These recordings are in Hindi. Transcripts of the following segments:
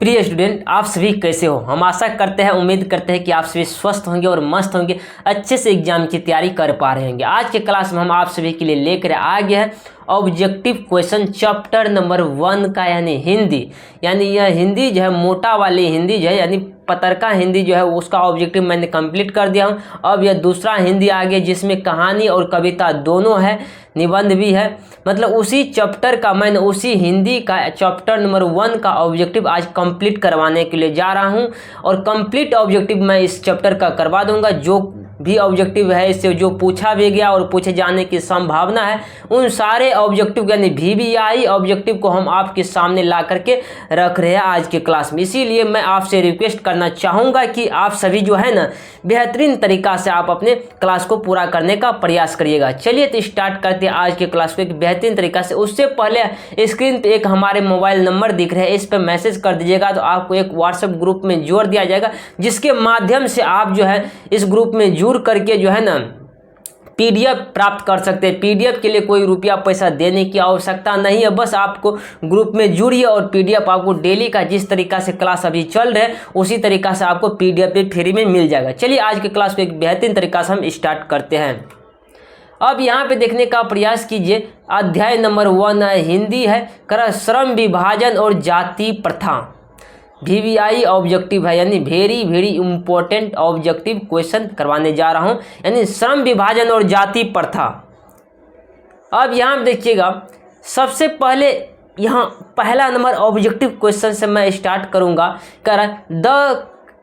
प्रिय स्टूडेंट, आप सभी कैसे हो। हम आशा करते हैं, उम्मीद करते हैं कि आप सभी स्वस्थ होंगे और मस्त होंगे, अच्छे से एग्जाम की तैयारी कर पा रहे होंगे। आज के क्लास में हम आप सभी के लिए लेकर आ गए हैं ऑब्जेक्टिव क्वेश्चन चैप्टर नंबर 1 का, यानी हिंदी। यानी यह हिंदी जो है, मोटा वाली हिंदी जो है, यानी पतरका हिंदी जो है, उसका ऑब्जेक्टिव मैंने कंप्लीट कर दिया हूँ। अब यह दूसरा हिंदी आ गया जिसमें कहानी और कविता दोनों है, निबंध भी है। मतलब उसी चैप्टर का, मैंने उसी हिंदी का चैप्टर नंबर 1 का ऑब्जेक्टिव आज कंप्लीट करवाने के लिए जा रहा हूं। और कंप्लीट ऑब्जेक्टिव मैं इस चैप्टर का करवा दूंगा। जो भी ऑब्जेक्टिव है, इससे जो पूछा भी गया और पूछे जाने की संभावना है, उन सारे ऑब्जेक्टिव यानी VBI ऑब्जेक्टिव को हम आपके सामने ला करके रख रहे हैं आज के क्लास में। इसीलिए मैं आपसे रिक्वेस्ट करना चाहूँगा कि आप सभी जो है ना, बेहतरीन तरीक़ा से आप अपने क्लास को पूरा करने का प्रयास करिएगा। चलिए तो स्टार्ट करते हैं आज के क्लास को एक बेहतरीन तरीक़ा से। उससे पहले स्क्रीन पे एक हमारे मोबाइल नंबर दिख रहे हैं, इस पर मैसेज कर दीजिएगा तो आपको एक व्हाट्सएप ग्रुप में जोड़ दिया जाएगा, जिसके माध्यम से आप जो है इस ग्रुप में जुड़ करके जो है ना PDF प्राप्त कर सकते हैं। PDF के लिए कोई रुपया पैसा देने की आवश्यकता नहीं है, बस आपको ग्रुप में जुड़िए और PDF आपको डेली का जिस तरीका से क्लास अभी चल रहे हैं उसी तरीका से आपको PDF पे फ्री में मिल जाएगा। चलिए आज के क्लास को एक बेहतरीन तरीका से हम स्टार्ट करते हैं। अब यहाँ पे देखने का प्रयास कीजिए। अध्याय नंबर 1 है, हिंदी है, कर श्रम विभाजन और जाति प्रथा। VBI ऑब्जेक्टिव है, यानी वेरी इंपॉर्टेंट ऑब्जेक्टिव क्वेश्चन करवाने जा रहा हूँ, यानी श्रम विभाजन और जाति प्रथा। अब यहाँ देखिएगा, सबसे पहले यहाँ पहला नंबर ऑब्जेक्टिव क्वेश्चन से मैं स्टार्ट करूँगा। कर द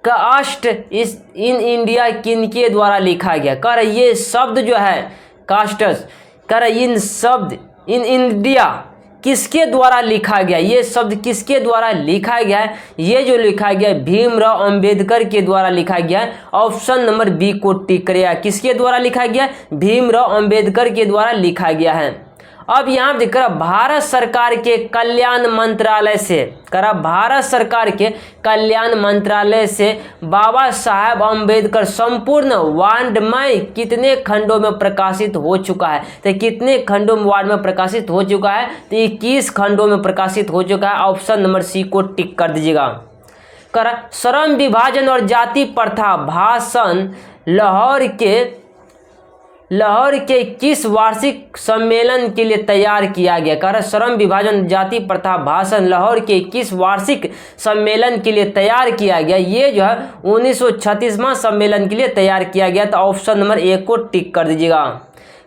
कास्ट इस इन इंडिया किनके द्वारा लिखा गया। कर ये शब्द जो है कास्टस, कर इन शब्द इन इंडिया किसके द्वारा लिखा गया, ये शब्द किसके द्वारा लिखा गया है। ये जो लिखा गया है भीमराव अंबेडकर के द्वारा लिखा गया है। ऑप्शन नंबर बी को टिक करेगा। किसके द्वारा लिखा गया है? भीमराव अंबेडकर के द्वारा लिखा गया है। अब यहाँ देखकर भारत सरकार के कल्याण मंत्रालय से, करा भारत सरकार के कल्याण मंत्रालय से बाबा साहेब अम्बेडकर संपूर्ण वाङ्मय कितने खंडों में प्रकाशित हो चुका है। तो कितने खंडों में वार्ड में प्रकाशित हो चुका है? तो 21 खंडों में प्रकाशित हो चुका है। ऑप्शन नंबर सी को टिक कर दीजिएगा। करा श्रम विभाजन और जाति प्रथा भाषण लाहौर के किस वार्षिक सम्मेलन के लिए तैयार किया गया। कह रहा श्रम विभाजन जाति प्रथा भाषण लाहौर के किस वार्षिक सम्मेलन के लिए तैयार किया गया। ये जो है 1936वां सम्मेलन के लिए तैयार किया गया। तो ऑप्शन नंबर ए को टिक कर दीजिएगा।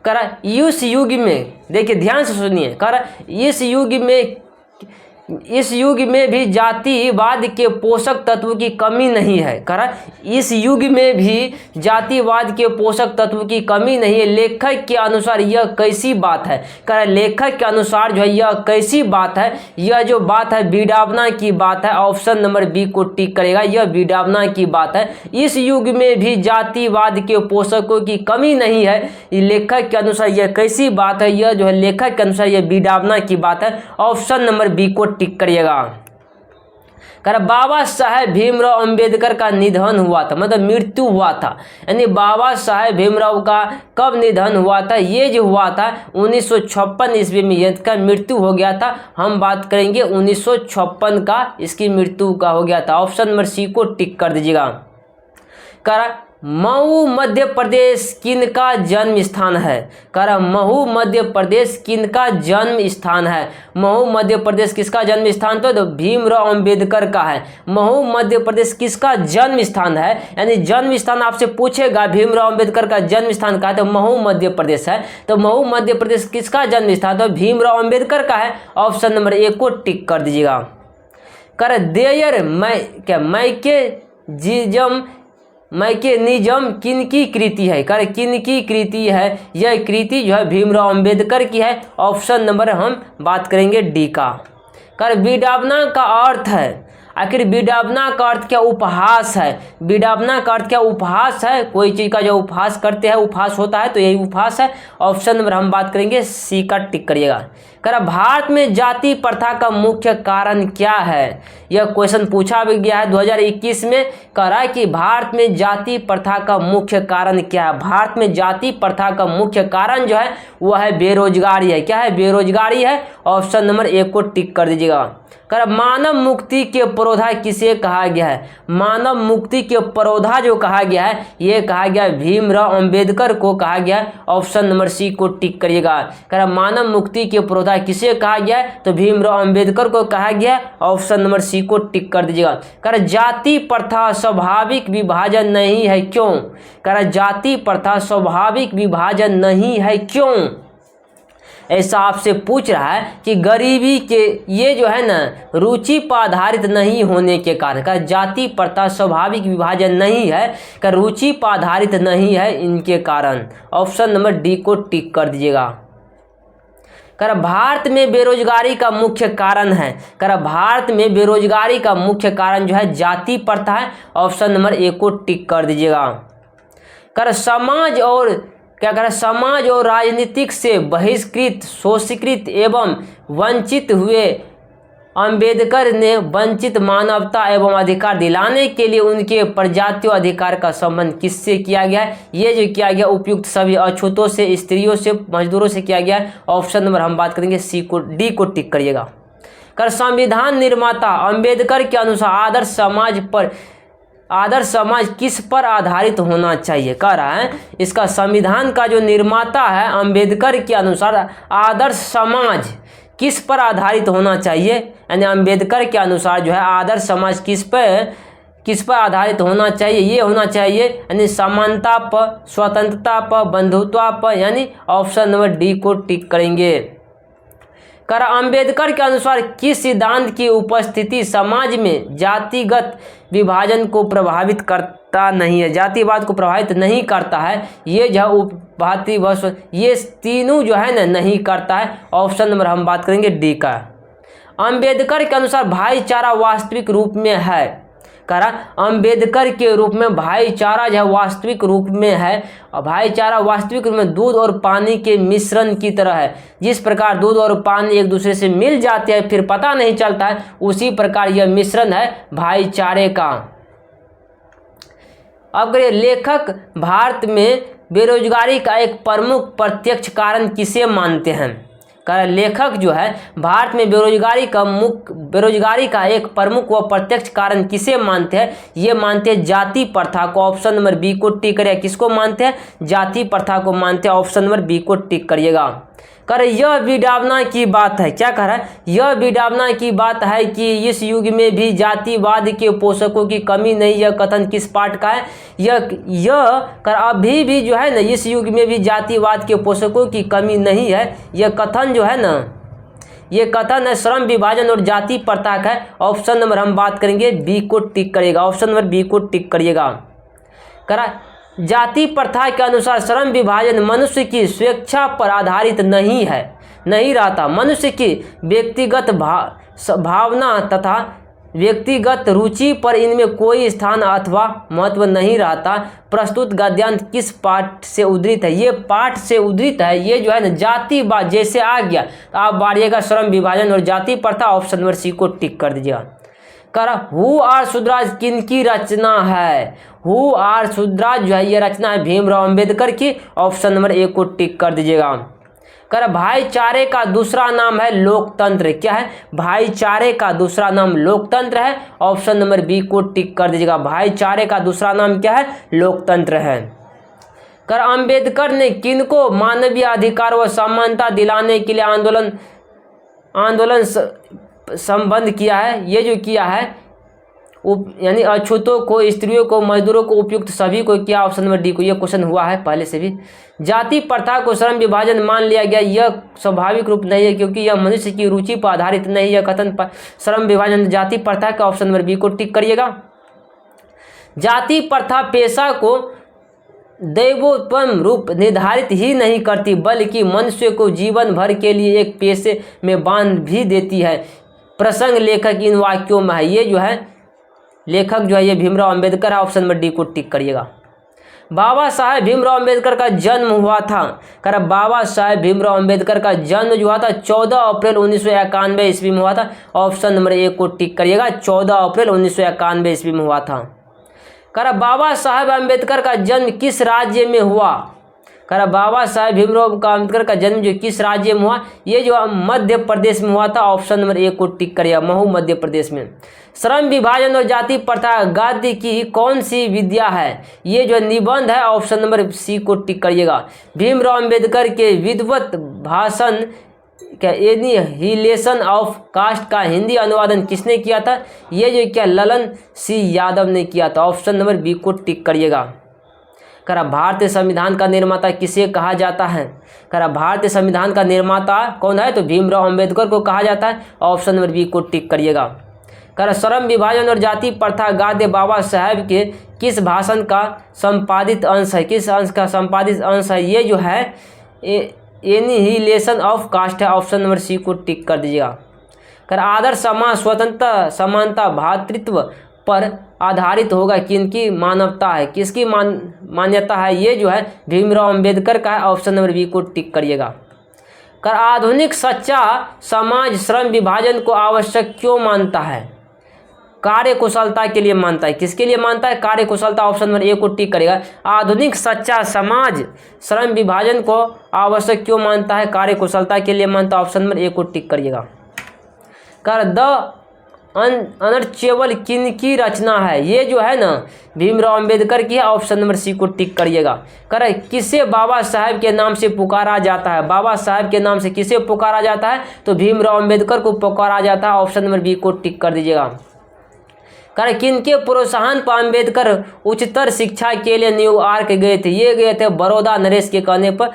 कह रहा इस युग में, देखिए ध्यान से सुनिए, कह रहा इस युग में भी जातिवाद के पोषक तत्व की कमी नहीं है। कह रहा इस युग में भी जातिवाद के पोषक तत्व की कमी नहीं है। लेखक के अनुसार यह कैसी बात है। कह रहा लेखक के अनुसार जो है यह कैसी बात है। यह जो बात है विडंबना की बात है। ऑप्शन नंबर बी को टिक करेगा। यह विडंबना की बात है। इस युग में भी जातिवाद के पोषकों की कमी नहीं है। लेखक के अनुसार यह कैसी बात है। यह जो है लेखक के अनुसार यह विडंबना की बात है। ऑप्शन नंबर बी को टिक करिएगा। कर बाबा साहेब भीमराव अंबेडकर का निधन हुआ था, मतलब मृत्यु हुआ था, यानी बाबा साहेब भीमराव का कब निधन हुआ था। ये जो हुआ था 1956 ईस्वी में इनका मृत्यु हो गया था। हम बात करेंगे 1956 का इसकी मृत्यु का हो गया था। ऑप्शन नंबर सी को टिक कर दीजिएगा। कर महू मध्य प्रदेश किनका जन्म स्थान है। कर महू मध्य प्रदेश किनका जन्म स्थान है। महू मध्य प्रदेश किसका जन्म स्थान तो भीमराव अंबेडकर का है। महू मध्य प्रदेश किसका जन्म स्थान है, यानी जन्म स्थान आपसे पूछेगा भीमराव अंबेडकर का जन्म स्थान का है तो महू मध्य प्रदेश है। तो महू मध्य प्रदेश किसका जन्म स्थान तो भीमराव अंबेडकर का है। ऑप्शन नंबर ए को टिक कर दीजिएगा। कर देयर मैकेनिज्म किनकी कृति है। कर किनकी कृति है। यह कृति जो है भीमराव अंबेडकर की है। ऑप्शन नंबर हम बात करेंगे डी का। कर विडंबना का अर्थ है, आखिर विडंबना का अर्थ क्या? उपहास है। विडंबना का अर्थ क्या? उपहास है। कोई चीज़ का जो उपहास करते हैं, उपहास होता है, तो यही उपहास है। ऑप्शन नंबर हम बात करेंगे सी का टिक करिएगा। कह रहा भारत में जाति प्रथा का मुख्य कारण क्या है। यह क्वेश्चन पूछा भी गया है 2021 में। कह रहा है कि भारत में जाति प्रथा का मुख्य कारण क्या है। भारत में जाति प्रथा का मुख्य कारण जो है वह है बेरोजगारी है। क्या है? बेरोजगारी है। ऑप्शन नंबर 1 को टिक कर दीजिएगा। कर मानव मुक्ति के पुरोधा किसे कहा गया है। मानव मुक्ति के पुरोधा जो कहा गया है ये कहा गया है भीमराव अंबेडकर को कहा गया है। ऑप्शन नंबर सी को टिक करिएगा। कर मानव मुक्ति के पुरोधा किसे कहा गया है तो भीमराव अंबेडकर को कहा गया है। ऑप्शन नंबर सी को टिक कर दीजिएगा। कर जाति प्रथा स्वाभाविक विभाजन नहीं है क्यों। कर जाति प्रथा स्वाभाविक विभाजन नहीं है क्यों। ऐसा आपसे पूछ रहा है कि गरीबी के ये जो है ना रुचि पर आधारित नहीं होने के कारण। का जाति प्रथा स्वाभाविक विभाजन नहीं है, का रुचि पर आधारित नहीं है इनके कारण। ऑप्शन नंबर डी को टिक कर दीजिएगा। कर भारत में बेरोजगारी का मुख्य कारण है। कर भारत में बेरोजगारी का मुख्य कारण जो है जाति प्रथा है। ऑप्शन नंबर ए को टिक कर दीजिएगा। कर समाज और क्या करें समाज और राजनीतिक से बहिष्कृत शोषित एवं वंचित हुए अंबेडकर ने वंचित मानवता एवं अधिकार दिलाने के लिए उनके प्रजातियों अधिकार का संबंध किससे किया गया है। ये जो किया गया उपयुक्त सभी अछूतों से, स्त्रियों से, मजदूरों से किया गया है। ऑप्शन नंबर हम बात करेंगे सी को, डी को टिक करिएगा। कर संविधान निर्माता अंबेडकर के अनुसार आदर्श समाज किस पर आधारित होना चाहिए। कह रहा है इसका संविधान का जो निर्माता है अंबेडकर के अनुसार आदर्श समाज किस पर आधारित होना चाहिए। यानी अंबेडकर के अनुसार जो है आदर्श समाज किस पर आधारित होना चाहिए। ये होना चाहिए यानी समानता पर, स्वतंत्रता पर, बंधुत्व पर। यानी ऑप्शन नंबर डी को टिक करेंगे। कर अंबेडकर के अनुसार किस सिद्धांत की उपस्थिति समाज में जातिगत विभाजन को प्रभावित करता नहीं है, जातिवाद को प्रभावित नहीं करता है। ये जो ये तीनों जो है ना नहीं करता है। ऑप्शन नंबर हम बात करेंगे डी का। अंबेडकर के अनुसार भाईचारा वास्तविक रूप में है। करा अंबेडकर के रूप में भाईचारा जो वास्तविक रूप में है। और भाईचारा वास्तविक रूप में दूध और पानी के मिश्रण की तरह है। जिस प्रकार दूध और पानी एक दूसरे से मिल जाते हैं फिर पता नहीं चलता है, उसी प्रकार यह मिश्रण है भाईचारे का। अब लेखक भारत में बेरोजगारी का एक प्रमुख प्रत्यक्ष कारण किसे मानते हैं। लेखक जो है भारत में बेरोजगारी का एक प्रमुख व प्रत्यक्ष कारण किसे मानते हैं। ये मानते हैं जाति प्रथा को। ऑप्शन नंबर बी को टिक करिएगा। किसको मानते हैं? जाति प्रथा को मानते हैं। ऑप्शन नंबर बी को टिक करिएगा। यह विडंबना की बात है। क्या कह रहा है? यह विडंबना की बात है कि इस युग में भी जातिवाद के पोषकों की कमी नहीं। यह कथन किस पाठ का है? अभी भी जो है ना इस युग में भी जातिवाद के पोषकों की कमी नहीं है। यह कथन जो है ना ये कथन है श्रम विभाजन और जाति प्रथा का है। ऑप्शन नंबर हम बात करेंगे बी को टिक करिएगा। ऑप्शन नंबर बी को टिक करिएगा। जाति प्रथा के अनुसार श्रम विभाजन मनुष्य की स्वेच्छा पर आधारित नहीं रहता। मनुष्य की व्यक्तिगत भावना तथा व्यक्तिगत रुचि पर इनमें कोई स्थान अथवा महत्व नहीं रहता। प्रस्तुत गद्यांश किस पाठ से उद्धृत है? ये पाठ से उद्धृत है। ये जो है ना जातिवाद जैसे आ गया तो आप बाढ़िएगा श्रम विभाजन और जाति प्रथा। ऑप्शन नंबर सी को टिक कर दीजिएगा। हु आर शुद्राज किनकी रचना है? हु आर शुद्राज जो है ये रचना है भीमराव अंबेडकर की। ऑप्शन नंबर ए को टिक कर दीजिएगा। भाईचारे का दूसरा नाम है लोकतंत्र। क्या है? भाईचारे का दूसरा नाम लोकतंत्र है। ऑप्शन नंबर बी को टिक कर दीजिएगा। भाईचारे का दूसरा नाम क्या है? लोकतंत्र है। अंबेडकर ने किनको मानवीय अधिकार व समानता दिलाने के लिए आंदोलन संबंध किया है? ये जो किया है यानी अछूतों को, स्त्रियों को, मजदूरों को, उपयुक्त सभी को किया। ऑप्शन नंबर डी को। यह क्वेश्चन हुआ है पहले से भी। जाति प्रथा को श्रम विभाजन मान लिया गया। यह स्वाभाविक रूप नहीं है क्योंकि यह मनुष्य की रुचि पर आधारित नहीं। यह कथन पर श्रम विभाजन जाति प्रथा का। ऑप्शन नंबर बी को टिक करिएगा। जाति प्रथा पेशा को दैवोत्पन्न रूप निर्धारित ही नहीं करती बल्कि मनुष्य को जीवन भर के लिए एक पेशे में बांध भी देती है। प्रसंग लेखक इन वाक्यों में है। ये जो है लेखक जो है ये भीमराव अंबेडकर है। ऑप्शन नंबर डी को टिक करिएगा। बाबा साहेब भीमराव अंबेडकर का जन्म हुआ था। कर बाबा साहेब भीमराव अंबेडकर का जन्म जो हुआ था 14 अप्रैल 1991 ईस्वी में हुआ था। ऑप्शन नंबर 1 को टिक करिएगा, 14 अप्रैल 1991 ईस्वी में हुआ था। कर बाबा साहेब अंबेडकर का जन्म किस राज्य में हुआ? कर बाबा साहेब भीमराव अंबेडकर का जन्म जो किस राज्य में हुआ? ये जो मध्य प्रदेश में हुआ था। ऑप्शन नंबर 1 को टिक करिएगा, महू मध्य प्रदेश में। श्रम विभाजन और जाति प्रथा गद्य की कौन सी विद्या है? ये जो निबंध है। ऑप्शन नंबर सी को टिक करिएगा। भीमराव अंबेडकर के विद्वत भाषण क्या एनिहिलेशन ऑफ कास्ट का हिंदी अनुवादन किसने किया था? ये जो क्या ललन सिंह यादव ने किया था। ऑप्शन नंबर बी को टिक करिएगा। करा भारतीय संविधान का निर्माता किसे कहा जाता है? करा भारतीय संविधान का निर्माता कौन है? तो भीमराव अंबेडकर को कहा जाता है। ऑप्शन नंबर बी को टिक करिएगा। करा श्रम विभाजन और जाति प्रथा गद्य बाबा साहेब के किस भाषण का संपादित अंश है? किस अंश का संपादित अंश है? ये जो है एनिहिलेशन ऑफ कास्ट है। ऑप्शन नंबर सी को टिक कर दीजिएगा। कर आदर्श समाज स्वतंत्रता समानता भातृत्व पर आधारित होगा किनकी मानवता है? किसकी मान्यता है? ये जो है भीमराव अंबेडकर का है। ऑप्शन नंबर बी को टिक करिएगा। कर आधुनिक सच्चा समाज श्रम विभाजन को आवश्यक क्यों मानता है? कार्य कुशलता के लिए मानता है। किसके लिए मानता है? कार्य कुशलता। ऑप्शन नंबर ए को टिक करेगा। आधुनिक सच्चा समाज श्रम विभाजन को आवश्यक क्यों मानता है? कार्य कुशलता के लिए मानता है। ऑप्शन नंबर ए को टिक करिएगा। कर द अनरिचेबल किनकी रचना है? ये जो है ना भीमराव अंबेडकर की है। ऑप्शन नंबर सी को टिक करिएगा। कर किसे बाबा साहेब के नाम से पुकारा जाता है? बाबा साहेब के नाम से किसे पुकारा जाता है? तो भीमराव अंबेडकर को पुकारा जाता है। ऑप्शन नंबर बी को टिक कर दीजिएगा। कर किनके प्रोत्साहन पर अंबेडकर उच्चतर शिक्षा के लिए न्यूयॉर्क गए थे? ये गए थे बड़ौदा नरेश के कहने पर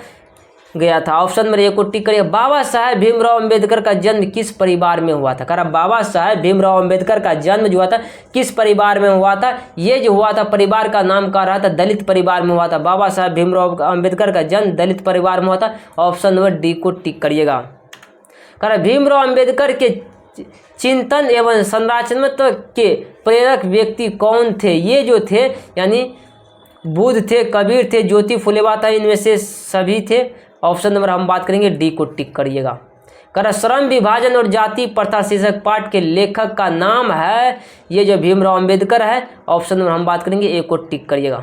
गया था। ऑप्शन नंबर ए को टिक करिए। बाबा साहेब भीमराव अंबेडकर का जन्म किस परिवार में हुआ था? करा बाबा साहेब भीमराव अंबेडकर का जन्म जो हुआ था किस परिवार में हुआ था? ये जो हुआ था परिवार का नाम क्या रहा था? दलित परिवार में हुआ था। बाबा साहेब भीमराव अंबेडकर का जन्म दलित परिवार में हुआ था। ऑप्शन नंबर डी को टिक करिएगा। करा भीमराव अंबेडकर के चिंतन एवं संरचनात्मक के प्रेरक व्यक्ति कौन थे? ये जो थे यानी बुद्ध थे, कबीर थे, ज्योति फुलेवा था, इनमें से सभी थे। ऑप्शन नंबर हम बात करेंगे डी को टिक करिएगा। कर श्रम विभाजन और जाति प्रथा शीर्षक पाठ के लेखक का नाम है? ये जो भीमराव अंबेडकर है। ऑप्शन नंबर हम बात करेंगे ए को टिक करिएगा।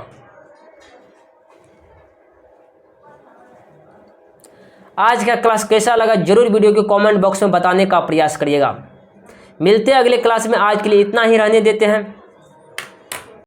आज का क्लास कैसा लगा जरूर वीडियो के कमेंट बॉक्स में बताने का प्रयास करिएगा। मिलते हैं अगले क्लास में। आज के लिए इतना ही रहने देते हैं।